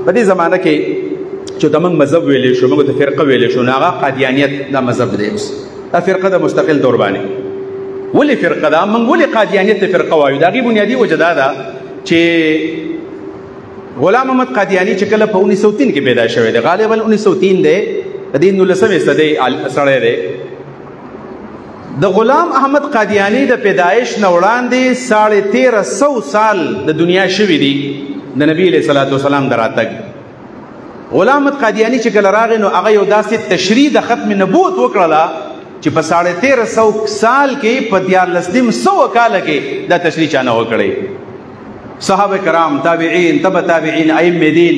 په دې زمانه کې چې زموږ مذهب ویلی شو، موږ ته فرقه ویلی شو، نو هغه قادیانیت دا مذهب دی. دا فرقه د مستقل دور باندې ولې فرقه ده؟ موږ ولې قادیانیت ته فرقه وایو؟ د هغې بنیادي وجه دا ده چې غلام محمد قادیاني چې کله په 1903 کې پیدا شوی دی، غالبا 1903 دی، د دې 19مې صدۍ سړی دی. د غلام احمد قادیاني د پیدایش نه وړاندې 1350 سال د دنیا شوي دي د نبی علیه صلات وسلام د راتګ. غلام احمد قادیاني چې کله راغی نو هغه یو داسې تشریح د ختم نبوت وکړله چې په 1350 سال کې په 1400 کاله کې دا تشریح چا نه وکړی. صحابه کرام، تابعین، تبع تابعین، ائمه دین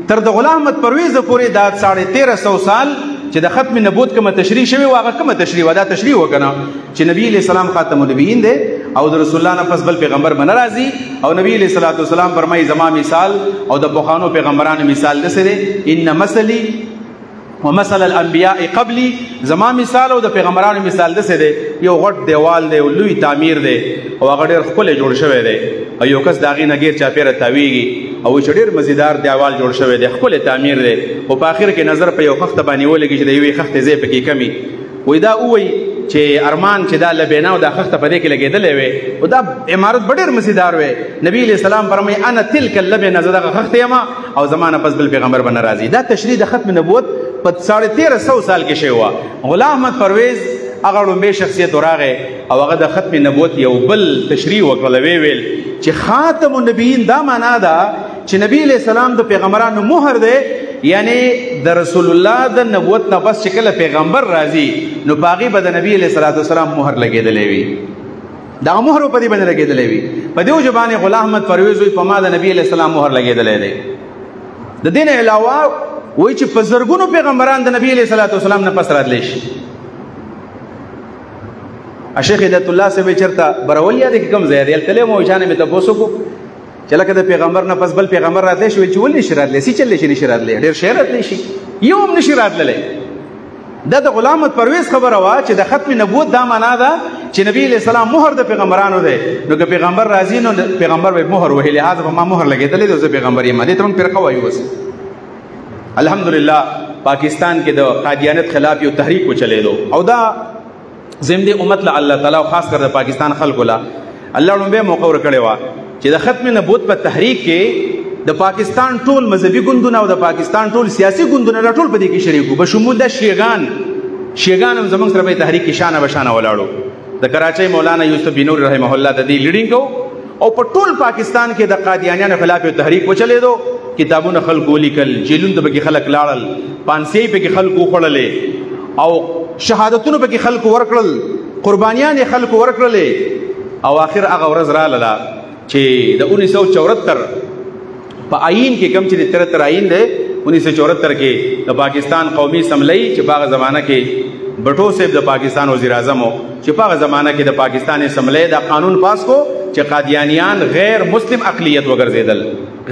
تر د غلام احمد پرویز پورې دا 1350 سال چې د ختم نبوت کومه تشریح شوی و، هغه کومه تشریح و؟ دا تشریح وکنه چې نبی علیہ السلام خاتم النبیین دی او د رسول الله نه پس بل پیغمبر به نه راځي، او نبی علیہ الصلوۃ والسلام فرمایي زما مثال او د پخوانو پیغمبرانو مثال داسې دی، ان مثلی ومثل الانبیاء قبلی، زما مثال او د پیغمبرانو مثال داسې دی، یو غټ دیوال دی او لوی تعمیر دی او هغه ډېر ښکلی جوړ شوی دی او یو کس د هغې نه ګیر چاپېره تاویږي او چې ډېر مزیدار دیوال جوړ شوی دی، ښکلی تعمیر دی، او په آخر کې نظر په یو خښته باندې ولګي چې د یوې خښتې ځای پکې کمي وایي. دا ووایي چې ارمان چې دا لبینا او دا خښته په دې کې لګېدلی وی او دا عمارت به ډېر مزیدار وی. نبي علیه السلام فرمایي انا تلک اللبنه، زه دغه خښته یم او زما نه پس بل پیغمبر به نه راځي. دا تشریح د ختم نبوت په 1350 سال کې شوی وه. غلام احمد پرویز هغه لومبی شخصیت راغی او هغه د ختم نبوت یو بل تشریح وکړله، ویل چې خاتم النبیین دا معنا ده چې نبی علیہ السلام د پیغمبرانو مهر دی، یعنی د رسول الله د نبوت نه پس چې کله پیغمبر راځي نو په هغې به د نبی علیه صلات وسلام مهر لګېدلی وي، دغه مهر به په دې باندې لګېدلی وي. په دې وجه باندې غلام احمد پرویز وایي په ما د نبی علیه السلام مهر لګېدلی دی. د دې نه علاوه وایي چې په زرګونو پیغمبران د نبی علیه صلات وسلام نه پس راتلی شي. شیخ هدایت الله صاحب چېرته برول یا دی که کوم ځای دی؟ هلته تللی مو چا نه مې تپوس وکړو چې لکه د پیغمبر نه پس بل پیغمبر راتلی شي، چې ولې نشي راتلی؟ څه چلی شي نشي راتلی؟ ډېر شی راتلی شي، یو هم نشي راتللی. دا د غلام احمد پرویز خبره وه چې د ختم نبوت دا معنا ده چې نبی علیه السلام مهر د پیغمبرانو دی، نو که پیغمبر راځي نو پیغمبر به مهر وهي، لهذا به ما مهر لګېدلی دی او زه پیغمبر یم. دې ته موږ فرقه وایو. بس الحمدلله پاکستان کې د قادیانت خلاف یو تحریک وچلېدو او دا زمدې امت له الله تعالی او خاص کر د پاکستان خلکو له الله لومبی موقع ورکړې وه چې د ختم نبوت په تحریک کې د پاکستان ټول مذهبي ګوندونه او د پاکستان ټول سیاسي ګوندونه را ټول په دې کې شریک وو، بشمول د شیعګان هم زموږ سره په تحریک کې شانه بشانه ولاړو. د کراچۍ مولانا یوسف بنور رحمه الله د دې لیډینګ کو او په ټول پاکستان کې د قادیانیانو خلاف یو تحریک وچلېدو. کتابونه خلکو ولیکل، جیلونو ته پکې خلک لاړل، پانسۍ پکې خلکو وخوړلې او شهادتونه پکې خلکو ورکړل، قربانیان یې خلکو ورکړلې او آخر هغه ورځ راغله چې د 1974 په آئین کې کوم چې د 73 آئین دی 1974 کې د پاکستان قومي اسمبلی چې په هغه زمانه کې بټو صاحب د پاکستان وزیر اعظم و چې په هغه زمانه کې د پاکستان اسمبلی دا قانون پاس کو چې قادیانیان غیر مسلم اقلیت وګرځېدل.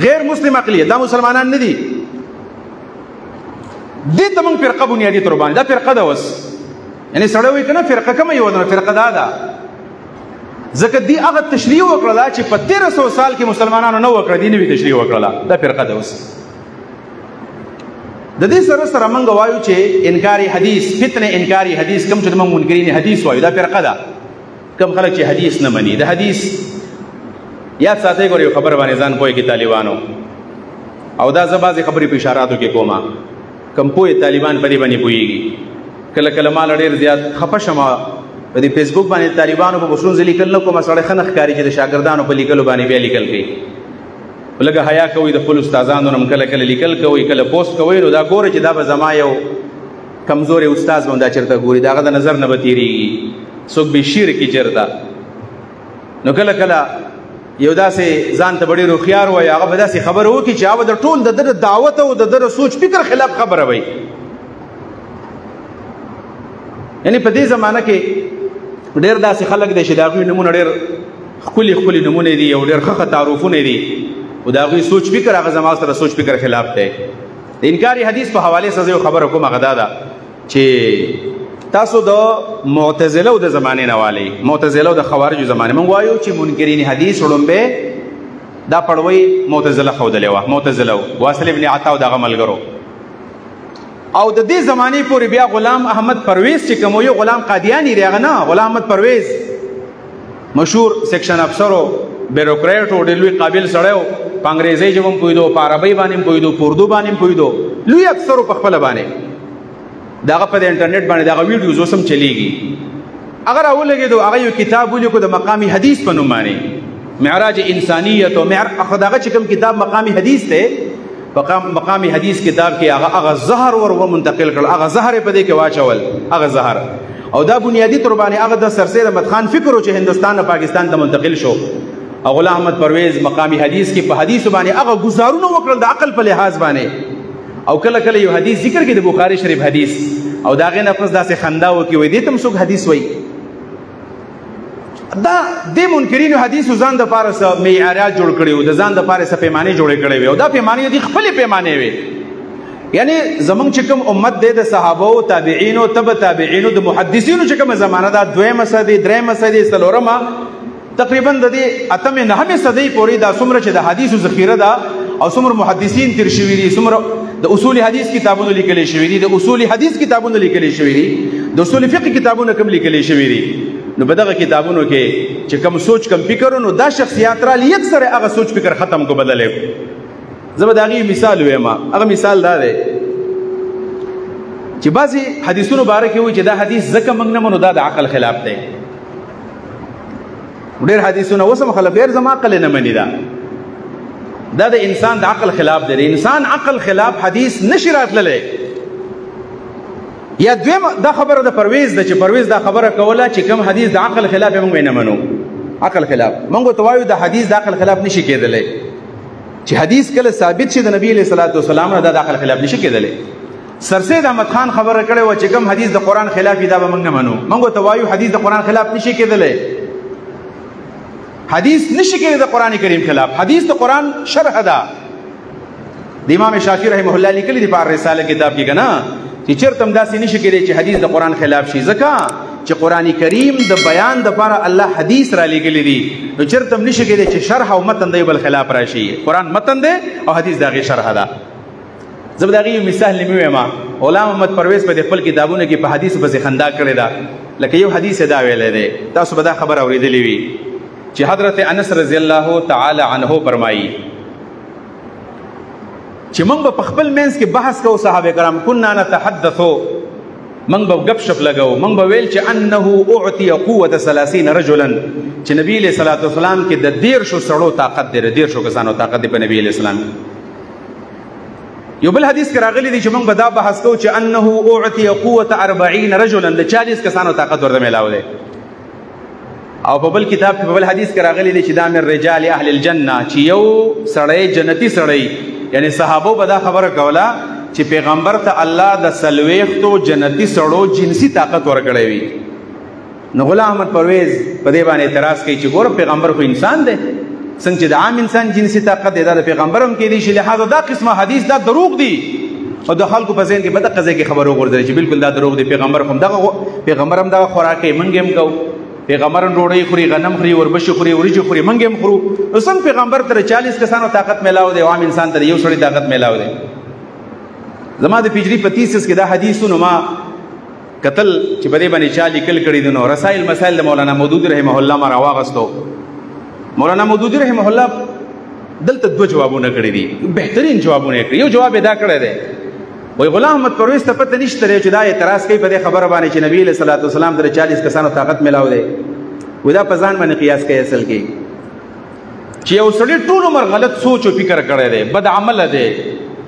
غیر مسلم اقلیت دا مسلمانان نه دي. دې ته موږ فرقه بنیادي تور باندې دا فرقه ده. اوس یعنی سړی وایي که نه فرقه کومه یوه ده؟ فرقه دا ده ځکه دې هغه تشریح وکړله چې په 1300 سال کې مسلمانانو نه وکړه، دې نوې تشریح وکړله. دا فرقه ده. اوس د دې سره سره موږ وایو چې انکاري حدیث، فتنه انکاري حدیث، کوم چې موږ منکرین حدیث وایو دا فرقه ده. کوم خلک چې حدیث نه مني د حدیث یاد ساتئ. ګورئ یو خبر باندې ځان پوهې کې طالبانو او دا زه بعضې خبرې په اشاراتو کې کومه، کم پوهې طالبان په دې باندې پوهېږي. کله کله ما له ډېر زیات خفه شمه په دې فیسبوک باندې طالبانو په بشرون زه لیکل نه کوم، سړی ښه نه ښکاري چې د شاګردانو په لیکلو باندې بیا لیکل کوي. لږه حیا کوئ د خپلو استادانو نه کله کله لیکل کوئ، کله پوسټ کوئ، نو دا ګورئ چې دا به زما یو کمزورې استاد به هم دا چېرته ګوري، د هغه د نظر نه به تېرېږي، څوک به شیر کړي چېرته. نو کله کله یو داسې ځان ته به ډېر هوښیار وایي، هغه به داسې خبره وکړي چې هغه د ټول د ده د دعوت او د ده د سوچ فکر خلاف خبره وایي. یعنې په دې زمانه کې ډېر داسې خلک دی چې د هغوی نومونه ډېر ښکلي ښکلي نومونه دي او ډېر ښه تعارفونه دي او د هغوی سوچ فکر هغه زما سره سوچ فکر خلاف دی. د انکاري حدیث په حوالې سره یو خبره کوم، هغه دا ده چې تاسو د معتزله او د زمانې نه والی، معتزله او د خوارجو زمانې، موږ وایو چې منکرین حدیث وړومبی دا پړوي معتزله ښودلې وه، معتزله واصل ابن عطا او دغه ملګرو. او د دې زمانې پورې بیا غلام احمد پرویز چې کوم یو غلام قادیانی دی، هغه نه، غلام احمد پرویز مشهور سیکشن افسر او بیروکریټ او ډېر لوی قابل سړی و، په انګریزۍ ژبه هم پوهېدو، په عربۍ باندې هم پوهېدو، په اردو باندې هم پوهېدو، لوی افسر و په خپله باندې. دغه په د انټرنیټ باندې دغه ویډیوز اوس هم چلیږي. هغه راولګېدو، هغه یو کتاب ولیکو د مقامي حدیث په نوم باندې، معراج انسانیت او دغه چې کوم کتاب مقامي حدیث دی، مقامی حدیث کتاب کې هغه زهر ور منتقل کړ، هغه زهر په دې کې واچول، هغه زهر. او دا بنیادی تور باندې هغه د سرسید احمد خان فکر و چې هندوستان او پاکستان ته منتقل شو. او غلام احمد پرویز مقامی حدیث کې په حدیث باندې هغه گزارونه وکړل د عقل په لحاظ باندې. او کله کله یو حدیث ذکر کې د بخاری شریف حدیث، او دا غي نه پس داسې خندا وکي وي دې تم څوک حدیث وای. دا د منکرینو حدیث ځان د پاره سره معیارات جوړ کړي او د ځان د پاره سره پیمانه جوړ کړي وي، او دا پیمانه دي خپل پیمانه وي. یعنی زمونږ چې کوم امت دی د صحابه او تابعین او تبع تابعین او د محدثینو چې کوم زمانه دا دویمه صدی درېمه صدی څلورمه تقریبا د دې اتمه نهمه صدی پورې دا څومره چې د حدیثو ذخیره ده او څومره محدثین تیر شوي دي، څومره د اصول حدیث کتابونه لیکل شوي دي، د اصول حدیث کتابونه لیکل شوي دي، د اصول فقه کتابونه کوم لیکل شوي دي. نو په دغه کتابونو کې چې کوم سوچ کوم فکر نو دا شخصیات را لیک سره هغه سوچ فکر ختم کو بدلې. زه به د هغې مثال وایم. هغه مثال دا دی چې بعضې حدیثونو باره کې وایي چې دا حدیث ځکه موږ نه منو دا د عقل خلاف دی. ډېر حدیثونه اوس هم خلک ډېر زما عقل نه مني، دا د انسان د عقل خلاف دی. د انسان عقل خلاف حدیث نشي راتللی. یا دویم دا خبره د پرویز ده چې پرویز دا خبره کوله چې کوم حدیث د عقل خلاف موږ نه منو. عقل خلاف موږ ته وایو د حدیث د عقل خلاف نشي کېدلی. چې حدیث کله ثابت شي د نبی علیه الصلاۃ والسلام نه، دا د عقل خلاف نشي کېدلی. سرسید احمد خان خبره کړې وه چې کوم حدیث د قرآن خلاف دا به موږ نه منو. موږ ته وایو حدیث د قرآن خلاف نشي کېدلی. حدیث نشي کېدلی د قرآن کریم خلاف. حدیث د قرآن شرح ده. د امام شافعي رحمه الله لیکلي دي په الرساله کتاب کې که نه چې چېرته هم داسې نشي کېدی چې حدیث د قرآن خلاف شي، ځکه چې قرآن کریم د بیان دپاره الله حدیث را لیږلي دي. نو چېرته هم نشي کېدی چې شرح او متن دی بل خلاف راشي. قرآن متن دی او حدیث د هغې شرح ده. زه به د هغې یو مثال نیمې وایم. غلام محمد پرویز په خپل کتابونو کې په حدیثو پسې خندا کړې ده. لکه یو حدیث یې دا ویلی دی، تاسو به دا خبره اورېدلې وي چې حضرت انس رضی الله تعالی عنه فرمایي چې موږ به په خپل منځ کې بحث کوو صحابه کرام، کنا نتحدثو، موږ به ګپ شپ لګو، موږ به ویل چې انه اعطي قوة 30 رجلا، چې نبی علیه الصلاۃ والسلام کې د 150 سړو طاقت دی، د 150 کسانو طاقت دی په نبی علیه السلام. یو بل حدیث کې راغلی دی چې موږ به دا بحث کوو چې انه اعطي قوة 40 رجلا، د 40 کسانو طاقت ورته میلاو دی. او په بل کتاب کې په بل حدیث کې راغلی دی چې دا من رجال اهل الجنه، چې یو سړی جنتی سړی، یعنی صحابو به دا خبره کوله چې پیغمبر ته الله د 40 جنتی سړو جنسی طاقت ورکړی وي. نو غلام احمد پرویز په دې باندې اعتراض کوي چې ګوره پیغمبر خو انسان دی، څنګه چې د عام انسان جنسی طاقت دی دا د پیغمبر هم کېدی شي، لہذا دا قسمه حدیث دا دروغ دی. او د خلکو په ذهن کې به دغه ځای کې خبره وغورځوي چې بالکل دا دروغ دی. پیغمبر هم دغه خوراک کوي، موږ هم کوو. پیغمبر ډوډۍ خوري، غنم خوري، وربشې خوري، وریجې خوري، موږ هم خورو. نو څنګه پیغمبر ته 40 کسانو طاقت میلاو دی او عام انسان ته یو سړي طاقت میلاو دی؟ زما د پجري په تیسس کې دا حدیثونه ما قتل چې په دې باندې چا لیکل کړي دي. نو رسائل مسائل د مولانا مودودي رحمه الله ما راواغستو. مولانا مودودي رحمه الله دلته 2 جوابونه کړي دي، بهترین جوابونه کړي. یو جواب دا کړی دی، وای غلام محمد پرویز ته پته نشته چې دا اعتراض کوي په دې خبره باندې چې نبی علیه الصلاۃ والسلام ته 40 کسانو طاقت میلاو دی. وای دا په ځان باندې قیاس کوي اصل کې چې یو سړی ټول عمر غلط سوچ او فکر کړی دی، بد عمل دی،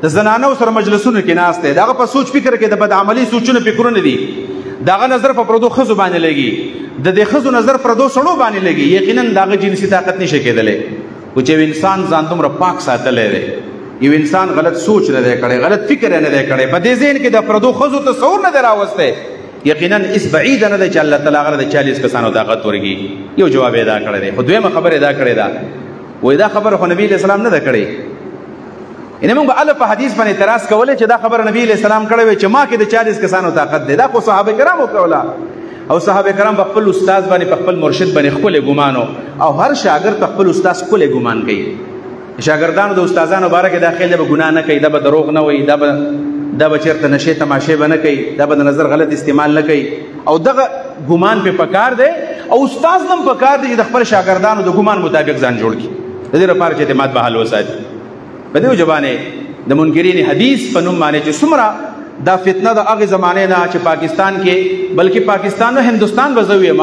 د زنانو سره مجلسونو کې ناست دی، دغه په سوچ فکر کې د بد عملي سوچونه فکرونه دي، دغه نظر په پردو ښځو باندې لګي، د دې ښځو نظر پردو سړو باندې لګي، یقینا دغه جنسي طاقت نشي کېدلی. خو چې انسان ځان دومره پاک ساتلی دی، یو انسان غلط سوچ نه دی کړی، غلط فکر نه دی کړی، په دې ذهن کې د پردو ښځو تصور نه دی راوستی، یقینا اس بعید نه دی چې الله تعالی هغه د 40 کسانو طاقت ورکړي. یو جواب یې دا کړی دی. خو دویمه خبره یې دا کړې ده، وایي دا خبره خو نبي علیه السلام نه ده کړې. یعنې موږ به هله په حدیث باندې اعتراض کولی چې دا خبره نبي علیه السلام کړې وی چې ما کې د 40 کسانو طاقت دی. دا خو صحابه کرامو کوله، او صحابه کرام په خپل استاد باندې، په خپل مرشد باندې ښکلی ګمان، او هر شاګرد په خپل استاد ښکلی ګمان کوي. شاګردانو د استادانو باره کې دا خیال دی به ګناه نه کوي، دا به دروغ نه وایي، دا به چېرته نشې تماشې به نه کوي، دا به د نظر غلط استعمال نه کوي، او دغه ګمان پې پکار دی. او استاد هم پکار دی چې د خپل شاګردانو د ګمان مطابق ځان جوړ کړي، د دې لپاره چې اعتماد بحال وساتي. په دې وجه باندې د منکرین حدیث په نوم باندې چې څومره دا فتنه د هغې زمانې نه چې پاکستان کې، بلکې پاکستان نه هندوستان به زه ویم،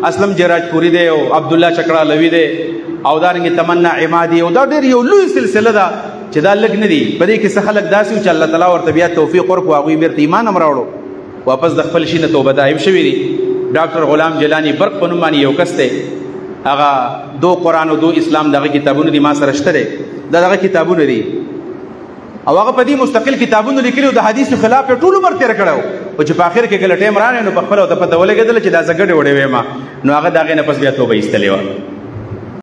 اسلم جراج پوری دی او عبدالله چکړالوي دی او دارنګې تمنا عمادي، او دا ډېر یو لوی سلسله ده چې دا لږ نه دي. په دې کې څه خلک داسې وو چې الله تعالی ورته بیا توفیق ورکړو، هغوی بېرته ایمان هم راوړو، واپس د خپل شي نه توبه دائم شوي دي. ډاکټر غلام جیلاني برق په نوم باندې یو کس دی، هغه 2 قرآن او 2 اسلام دغه کتابونه دي ما سره شته دی، دا دغه کتابونه دي او هغه په دې مستقل کتابونو لیکلي او د حدیثو خلاف یې ټول عمر تېر کړی و، خو چې په آخر کې کله ټایم راغی نو په خپله ورته پته ولګېدله چې دا زه ګډې وډې ویم، نو هغه د هغې نه پس بیا توبه ایستلې وه.